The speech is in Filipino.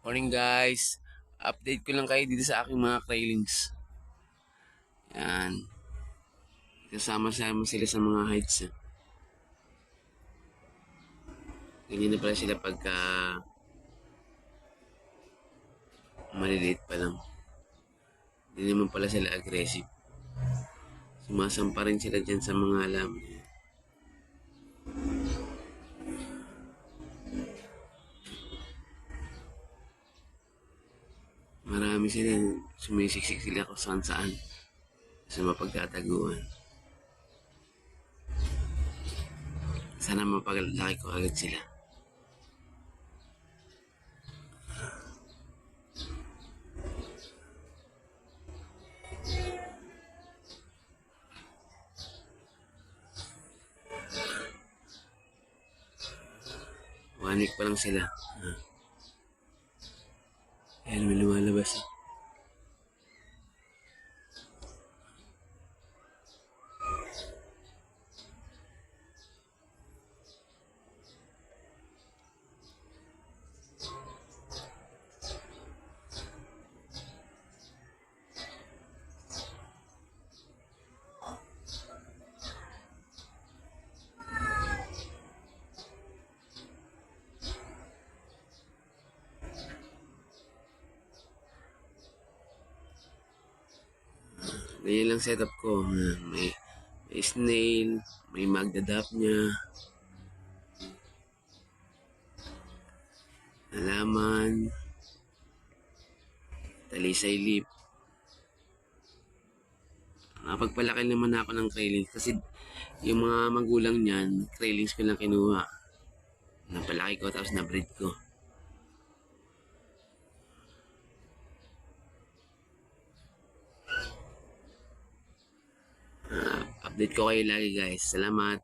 Morning guys, update ko lang kayo dito sa aking mga railings. Yan, kasama-sama sila sa mga heights. Ganyan na pala sila pagka maliliit pa lang. Hindi naman pala sila aggressive. Sumasampa rin sila dyan sa mga alam. Marami sila, sumisiksik sila kung saan saan sa mapagtataguan. Sana mapaglaki ko agad sila. One week pa lang sila. Ayan, may lumalabas. Ganyan lang setup ko. May snail, may magdadap niya, halaman, talisay leaf. Nakapagpalaki naman ako ng krayling kasi yung mga magulang niyan, kraylings ko lang kinuha. Napalaki ko tapos na-breed ko. Update ko kayo lagi guys. Salamat.